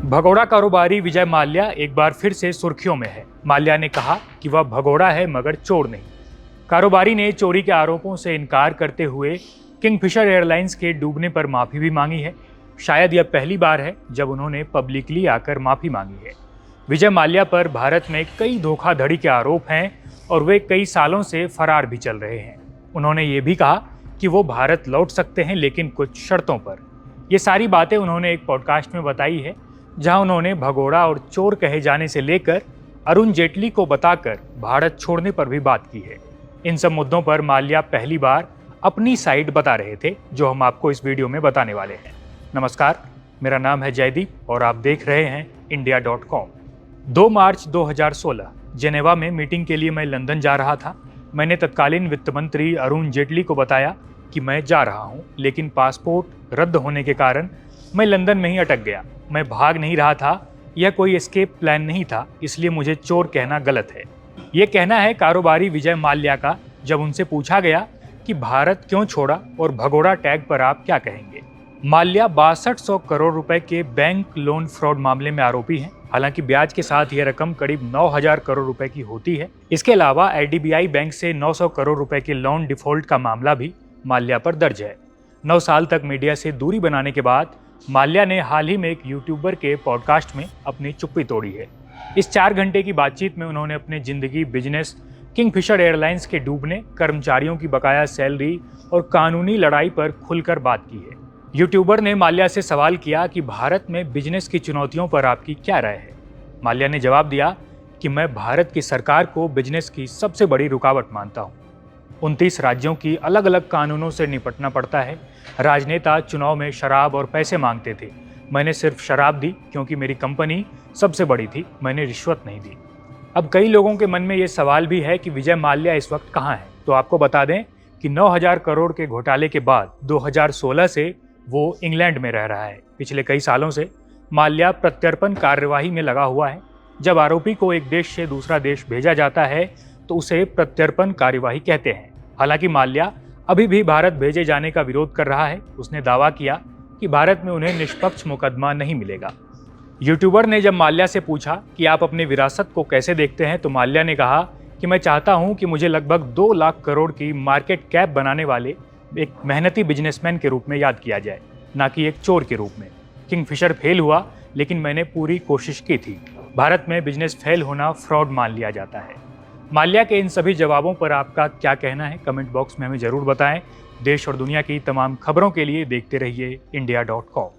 भगोड़ा कारोबारी विजय माल्या एक बार फिर से सुर्खियों में है। माल्या ने कहा कि वह भगोड़ा है मगर चोर नहीं। कारोबारी ने चोरी के आरोपों से इनकार करते हुए किंगफिशर एयरलाइंस के डूबने पर माफी भी मांगी है। शायद यह पहली बार है जब उन्होंने पब्लिकली आकर माफी मांगी है। विजय माल्या पर भारत में कई धोखाधड़ी के आरोप हैं और वे कई सालों से फरार भी चल रहे हैं। उन्होंने ये भी कहा कि वो भारत लौट सकते हैं लेकिन कुछ शर्तों पर। ये सारी बातें उन्होंने एक पॉडकास्ट में बताई है, जहां उन्होंने भगोड़ा और चोर कहे जाने से लेकर अरुण जेटली को बताकर भारत छोड़ने पर भी बात की है। इन सब मुद्दों पर माल्या पहली बार अपनी साइड बता रहे थे, जो हम आपको इस वीडियो में बताने वाले हैं। नमस्कार, मेरा नाम है जयदीप और आप देख रहे हैं India.com। 2 मार्च 2016 जेनेवा में मीटिंग के लिए मैं लंदन जा रहा था। मैंने तत्कालीन वित्त मंत्री अरुण जेटली को बताया कि मैं जा रहा हूं, लेकिन पासपोर्ट रद्द होने के कारण मैं लंदन में ही अटक गया। मैं भाग नहीं रहा था, यह कोई एस्केप प्लान नहीं था, इसलिए मुझे चोर कहना गलत है। ये कहना है कारोबारी विजय माल्या का। जब उनसे पूछा गया कि भारत क्यों छोड़ा और भगोड़ा टैग पर आप क्या कहेंगे। माल्या 6200 करोड़ रुपए के बैंक लोन फ्रॉड मामले में आरोपी हैं। हालांकि ब्याज के साथ यह रकम करीब 9000 करोड़ रुपए की होती है। इसके अलावा IDBI बैंक से 900 करोड़ रुपए के लोन डिफॉल्ट का मामला भी माल्या पर दर्ज है। 9 साल तक मीडिया से दूरी बनाने के बाद माल्या ने हाल ही में एक यूट्यूबर के पॉडकास्ट में अपनी चुप्पी तोड़ी है। इस 4 घंटे की बातचीत में उन्होंने अपने जिंदगी, बिजनेस, किंगफिशर एयरलाइंस के डूबने, कर्मचारियों की बकाया सैलरी और कानूनी लड़ाई पर खुलकर बात की है। यूट्यूबर ने माल्या से सवाल किया कि भारत में बिजनेस की चुनौतियों पर आपकी क्या राय है। माल्या ने जवाब दिया कि मैं भारत की सरकार को बिजनेस की सबसे बड़ी रुकावट मानता हूँ। 29 राज्यों की अलग अलग कानूनों से निपटना पड़ता है। राजनेता चुनाव में शराब और पैसे मांगते थे। मैंने सिर्फ शराब दी क्योंकि मेरी कंपनी सबसे बड़ी थी, मैंने रिश्वत नहीं दी। अब कई लोगों के मन में ये सवाल भी है कि विजय माल्या इस वक्त कहाँ है। तो आपको बता दें कि 9000 करोड़ के घोटाले के बाद 2016 से वो इंग्लैंड में रह रहा है। पिछले कई सालों से माल्या प्रत्यर्पण कार्यवाही में लगा हुआ है। जब आरोपी को एक देश से दूसरा देश भेजा जाता है तो उसे प्रत्यर्पण कार्यवाही कहते हैं। हालांकि माल्या अभी भी भारत भेजे जाने का विरोध कर रहा है। उसने दावा किया कि भारत में उन्हें निष्पक्ष मुकदमा नहीं मिलेगा। यूट्यूबर ने जब माल्या से पूछा कि आप अपनी विरासत को कैसे देखते हैं, तो माल्या ने कहा कि मैं चाहता हूं कि मुझे लगभग 2 लाख करोड़ की मार्केट कैप बनाने वाले एक मेहनती बिजनेसमैन के रूप में याद किया जाए, ना कि एक चोर के रूप में। किंगफिशर फेल हुआ, लेकिन मैंने पूरी कोशिश की थी। भारत में बिजनेस फेल होना फ्रॉड मान लिया जाता है। माल्या के इन सभी जवाबों पर आपका क्या कहना है, कमेंट बॉक्स में हमें जरूर बताएं। देश और दुनिया की तमाम खबरों के लिए देखते रहिए India.com।